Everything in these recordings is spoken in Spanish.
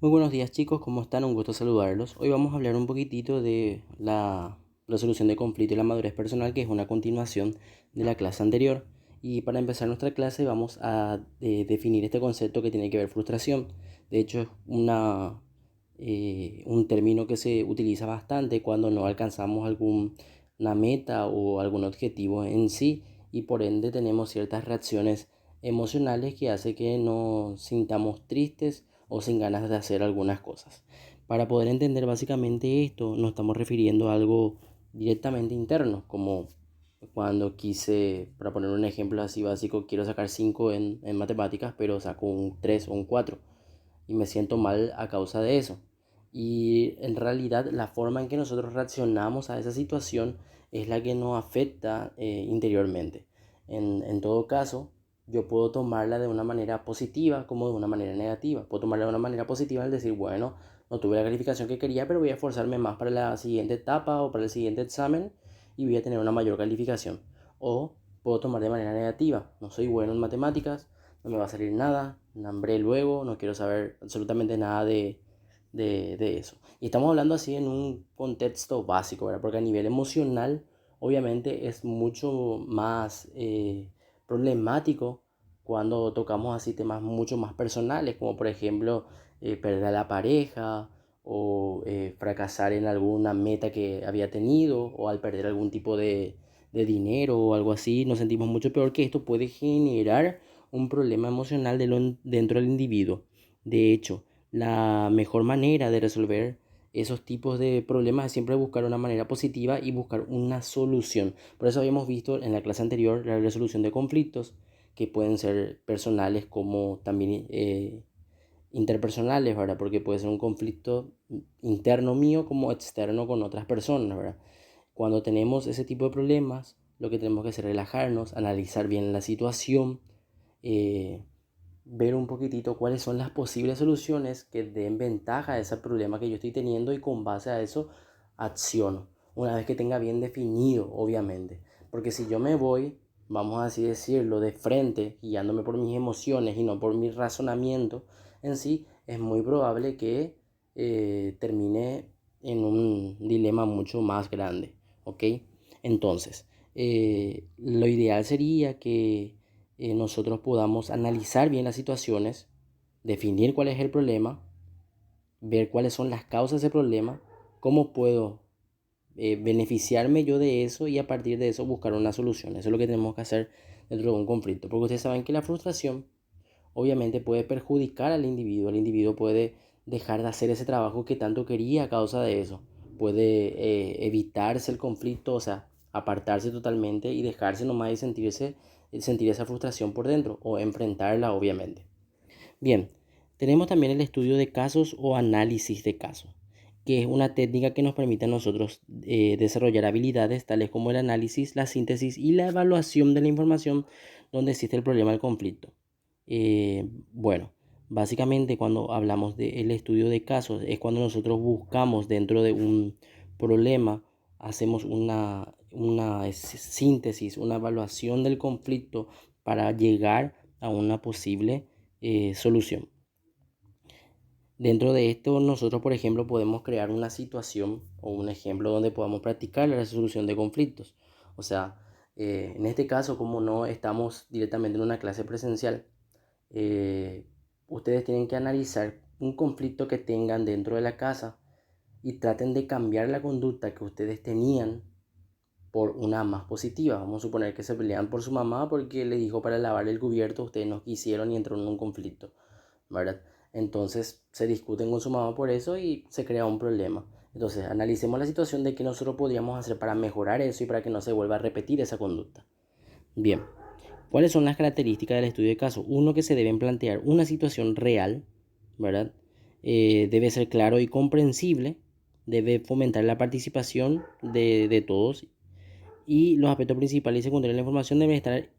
Muy buenos días chicos, ¿cómo están? Un gusto saludarlos. Hoy vamos a hablar un poquitito de la resolución de conflicto y la madurez personal, que es una continuación de la clase anterior. Y para empezar nuestra clase vamos a definir este concepto que tiene que ver frustración. De hecho es un término que se utiliza bastante cuando no alcanzamos alguna meta o algún objetivo en sí, y por ende tenemos ciertas reacciones emocionales que hace que nos sintamos tristes o sin ganas de hacer algunas cosas. Para poder entender básicamente esto, nos estamos refiriendo a algo directamente interno, como cuando quise, para poner un ejemplo así básico, quiero sacar 5 en matemáticas, pero saco un 3 o un 4 y me siento mal a causa de eso. Y en realidad la forma en que nosotros reaccionamos a esa situación es la que nos afecta interiormente. En todo caso, yo puedo tomarla de una manera positiva como de una manera negativa. Puedo tomarla de una manera positiva al decir, bueno, no tuve la calificación que quería, pero voy a esforzarme más para la siguiente etapa o para el siguiente examen y voy a tener una mayor calificación. O puedo tomar de manera negativa, no soy bueno en matemáticas, no me va a salir nada, hambré luego, no quiero saber absolutamente nada de eso. Y estamos hablando así en un contexto básico, ¿verdad? Porque a nivel emocional, obviamente es mucho más problemático cuando tocamos así temas mucho más personales, como por ejemplo perder a la pareja o fracasar en alguna meta que había tenido o al perder algún tipo de dinero o algo así, nos sentimos mucho peor, que esto puede generar un problema emocional dentro del individuo. De hecho, la mejor manera de resolver esos tipos de problemas es siempre buscar una manera positiva y buscar una solución. Por eso habíamos visto en la clase anterior la resolución de conflictos, que pueden ser personales como también interpersonales, ¿verdad? Porque puede ser un conflicto interno mío como externo con otras personas, ¿verdad? Cuando tenemos ese tipo de problemas, lo que tenemos que hacer es relajarnos, analizar bien la situación, eh, ver un poquitito cuáles son las posibles soluciones que den ventaja a ese problema que yo estoy teniendo, y con base a eso acciono. Una vez que tenga bien definido, obviamente. Porque si yo me voy, vamos a así decirlo, de frente, guiándome por mis emociones y no por mi razonamiento en sí, es muy probable que termine en un dilema mucho más grande. ¿Ok? Entonces, lo ideal sería que nosotros podamos analizar bien las situaciones, definir cuál es el problema, ver cuáles son las causas del problema, cómo puedo beneficiarme yo de eso, y a partir de eso buscar una solución. Eso es lo que tenemos que hacer dentro de un conflicto, porque ustedes saben que la frustración obviamente puede perjudicar al individuo. El individuo puede dejar de hacer ese trabajo que tanto quería a causa de eso. Puede evitarse el conflicto, o sea, apartarse totalmente y dejarse nomás y sentir esa frustración por dentro, o enfrentarla, obviamente. Bien, tenemos también el estudio de casos o análisis de casos, que es una técnica que nos permite a nosotros desarrollar habilidades tales como el análisis, la síntesis y la evaluación de la información donde existe el problema del conflicto. Bueno, básicamente cuando hablamos del estudio de casos es cuando nosotros buscamos dentro de un problema, hacemos una síntesis, una evaluación del conflicto para llegar a una posible solución. Dentro de esto, nosotros, por ejemplo, podemos crear una situación o un ejemplo donde podamos practicar la resolución de conflictos. O sea, en este caso, como no estamos directamente en una clase presencial, eh, ustedes tienen que analizar un conflicto que tengan dentro de la casa y traten de cambiar la conducta que ustedes tenían por una más positiva. Vamos a suponer que se pelean por su mamá porque le dijo para lavar el cubierto, ustedes no quisieron y entró en un conflicto, ¿verdad? Entonces se discuten con su mamá por eso y se crea un problema. Entonces analicemos la situación de qué nosotros podríamos hacer para mejorar eso y para que no se vuelva a repetir esa conducta. Bien, ¿cuáles son las características del estudio de caso? Uno, que se deben plantear una situación real, ¿verdad? Debe ser claro y comprensible, debe fomentar la participación de todos, y los aspectos principales y secundarios de la información deben estar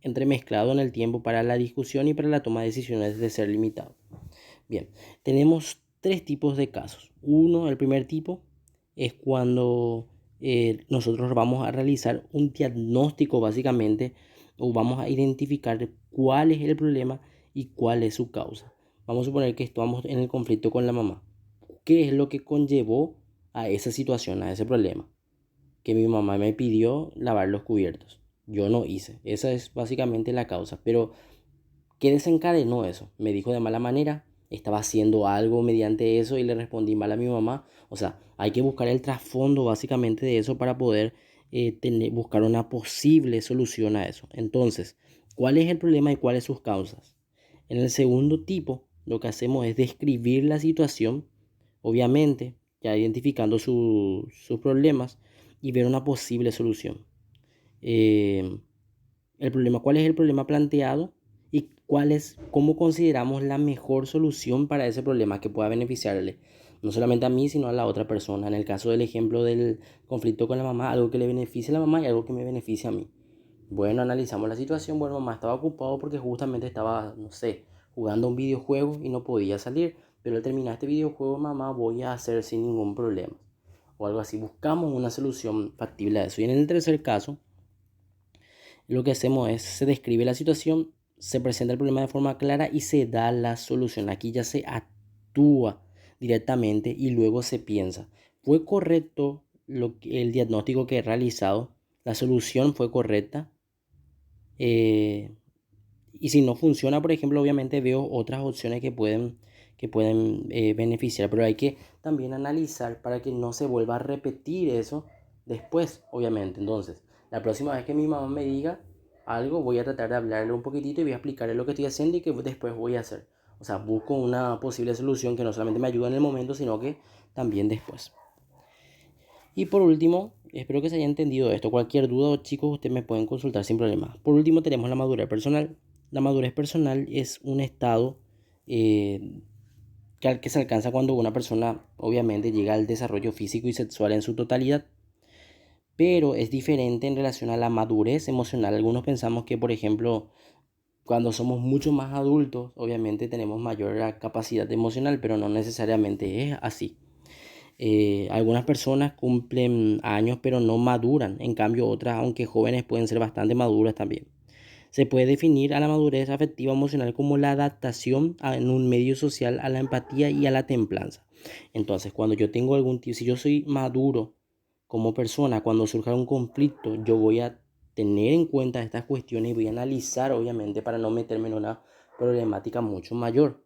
entremezclados en el tiempo para la discusión y para la toma de decisiones de ser limitado. Bien, tenemos tres tipos de casos. Uno, el primer tipo, es cuando nosotros vamos a realizar un diagnóstico básicamente, o vamos a identificar cuál es el problema y cuál es su causa. vamos a suponer que estamos en el conflicto con la mamá. ¿Qué es lo que conllevó a esa situación, a ese problema? Que mi mamá me pidió lavar los cubiertos. Yo no hice. Esa es básicamente la causa. Pero ¿qué desencadenó eso? Me dijo de mala manera, estaba haciendo algo mediante eso y le respondí mal a mi mamá. O sea, hay que buscar el trasfondo básicamente de eso para poder buscar una posible solución a eso. Entonces, ¿cuál es el problema y cuáles sus causas? En el segundo tipo, lo que hacemos es describir la situación, obviamente, ya identificando sus problemas y ver una posible solución. Eh, ¿Cuál es el problema planteado y cómo consideramos la mejor solución para ese problema que pueda beneficiarle? No solamente a mí, sino a la otra persona. En el caso del ejemplo del conflicto con la mamá, algo que le beneficie a la mamá y algo que me beneficie a mí. Bueno, analizamos la situación. Bueno, mamá estaba ocupado porque justamente estaba, no sé, jugando un videojuego y no podía salir. Pero al terminar este videojuego, mamá, voy a hacer sin ningún problema. O algo así. Buscamos una solución factible a eso. Y en el tercer caso, lo que hacemos es, se describe la situación, se presenta el problema de forma clara y se da la solución. Aquí ya se actúa directamente y luego se piensa, ¿fue correcto el diagnóstico que he realizado? ¿La solución fue correcta? Eh, y si no funciona, por ejemplo, obviamente veo otras opciones que pueden beneficiar, pero hay que también analizar para que no se vuelva a repetir eso después, obviamente. Entonces, la próxima vez que mi mamá me diga algo, voy a tratar de hablarle un poquitito y voy a explicarle lo que estoy haciendo y que después voy a hacer. O sea, busco una posible solución que no solamente me ayude en el momento, sino que también después. Y por último, espero que se haya entendido esto. Cualquier duda o chicos, ustedes me pueden consultar sin problema. Por último, tenemos la madurez personal. La madurez personal es un estado eh, que se alcanza cuando una persona obviamente llega al desarrollo físico y sexual en su totalidad. Pero es diferente en relación a la madurez emocional. Algunos pensamos que, por ejemplo, cuando somos mucho más adultos, obviamente tenemos mayor capacidad emocional, pero no necesariamente es así. Algunas personas cumplen años pero no maduran, en cambio otras, aunque jóvenes, pueden ser bastante maduras también. Se puede definir a la madurez afectiva emocional como la adaptación en un medio social a la empatía y a la templanza. Entonces, cuando yo tengo si yo soy maduro como persona, cuando surja un conflicto, yo voy a tener en cuenta estas cuestiones y voy a analizar, obviamente, para no meterme en una problemática mucho mayor.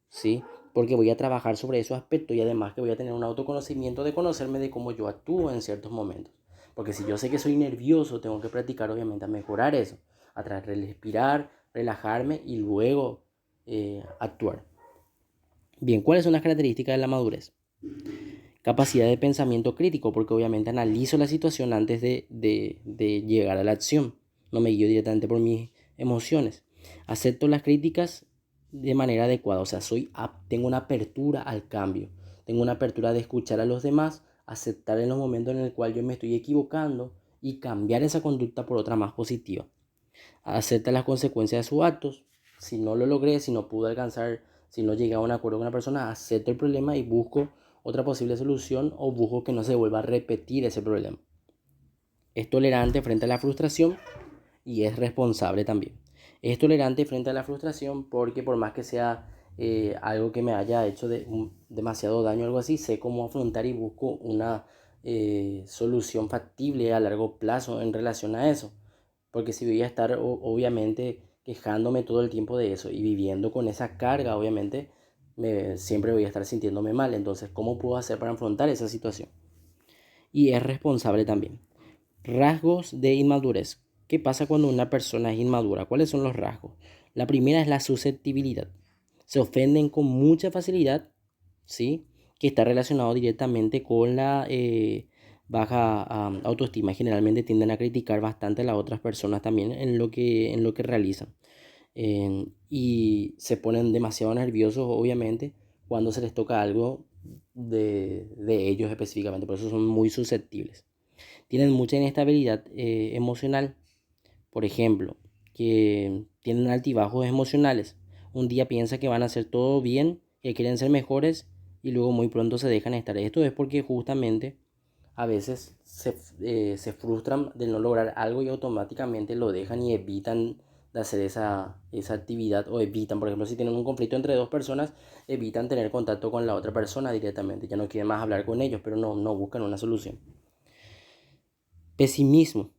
¿Sí? Porque voy a trabajar sobre esos aspectos y además que voy a tener un autoconocimiento de conocerme de cómo yo actúo en ciertos momentos. Porque si yo sé que soy nervioso, tengo que practicar obviamente a mejorar eso, a través de respirar, relajarme y luego actuar. Bien, ¿cuáles son las características de la madurez? Capacidad de pensamiento crítico, porque obviamente analizo la situación antes de llegar a la acción. No me guío directamente por mis emociones. Acepto las críticas de manera adecuada, o sea, tengo una apertura al cambio. Tengo una apertura de escuchar a los demás, aceptar en los momentos en el cual yo me estoy equivocando y cambiar esa conducta por otra más positiva. Acepta las consecuencias de sus actos. Si no lo logré, si no pude alcanzar, si no llegué a un acuerdo con una persona, acepto el problema y busco otra posible solución o busco que no se vuelva a repetir ese problema. Es tolerante frente a la frustración y es responsable también. Es tolerante frente a la frustración porque por más que sea algo que me haya hecho demasiado daño o algo así, sé cómo afrontar y busco una solución factible a largo plazo en relación a eso. Porque si voy a estar obviamente quejándome todo el tiempo de eso y viviendo con esa carga, obviamente siempre voy a estar sintiéndome mal. Entonces, ¿cómo puedo hacer para afrontar esa situación? Y es responsable también. Rasgos de inmadurez. ¿Qué pasa cuando una persona es inmadura? ¿Cuáles son los rasgos? La primera es la susceptibilidad. Se ofenden con mucha facilidad, ¿sí? Que está relacionado directamente con la baja autoestima. Generalmente tienden a criticar bastante a las otras personas también en lo que realizan. Y se ponen demasiado nerviosos, obviamente, cuando se les toca algo de ellos específicamente. Por eso son muy susceptibles. Tienen mucha inestabilidad emocional. Por ejemplo, que tienen altibajos emocionales. Un día piensan que van a hacer todo bien, que quieren ser mejores y luego muy pronto se dejan estar. Esto es porque justamente a veces se frustran de no lograr algo y automáticamente lo dejan y evitan de hacer esa actividad, o evitan, por ejemplo, si tienen un conflicto entre dos personas, evitan tener contacto con la otra persona directamente, ya no quieren más hablar con ellos, pero no buscan una solución. Pesimismo.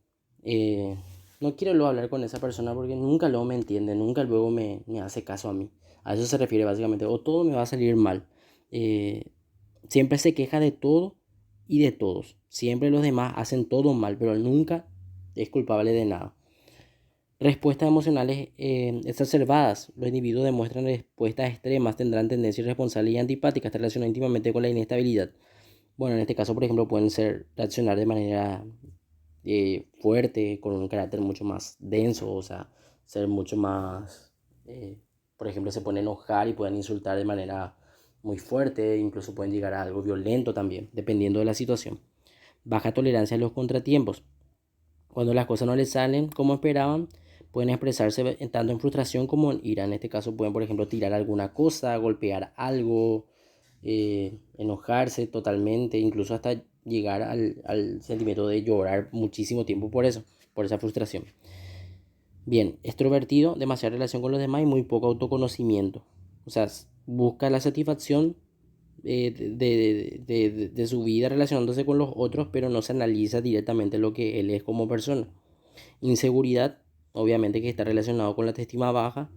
No quiero luego hablar con esa persona porque nunca luego me entiende, nunca luego me hace caso a mí. A eso se refiere básicamente, o todo me va a salir mal. Eh, Siempre se queja de todo y de todos. Siempre los demás hacen todo mal, pero él nunca es culpable de nada. Respuestas emocionales exacerbadas. Los individuos demuestran respuestas extremas, tendrán tendencias irresponsables y antipáticas, relacionadas íntimamente con la inestabilidad. Bueno, en este caso, por ejemplo, pueden reaccionar de manera fuerte, con un carácter mucho más denso, o sea, ser mucho más, por ejemplo, se pueden enojar y pueden insultar de manera muy fuerte, incluso pueden llegar a algo violento también, dependiendo de la situación. Baja tolerancia a los contratiempos. Cuando las cosas no les salen como esperaban, pueden expresarse tanto en frustración como en ira. En este caso pueden, por ejemplo, tirar alguna cosa, golpear algo, enojarse totalmente, incluso hasta llegar al sentimiento de llorar muchísimo tiempo por eso, por esa frustración. Bien, extrovertido, demasiada relación con los demás y muy poco autoconocimiento. O sea, busca la satisfacción de su vida relacionándose con los otros, pero no se analiza directamente lo que él es como persona. Inseguridad, obviamente que está relacionado con la autoestima baja,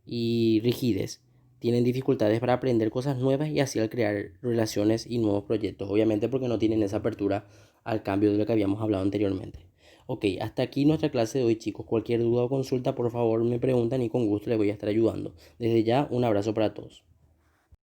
y rigidez. Tienen dificultades para aprender cosas nuevas y así al crear relaciones y nuevos proyectos, obviamente porque no tienen esa apertura al cambio de lo que habíamos hablado anteriormente. Ok, hasta aquí nuestra clase de hoy, chicos. Cualquier duda o consulta, por favor me preguntan y con gusto les voy a estar ayudando. Desde ya, un abrazo para todos.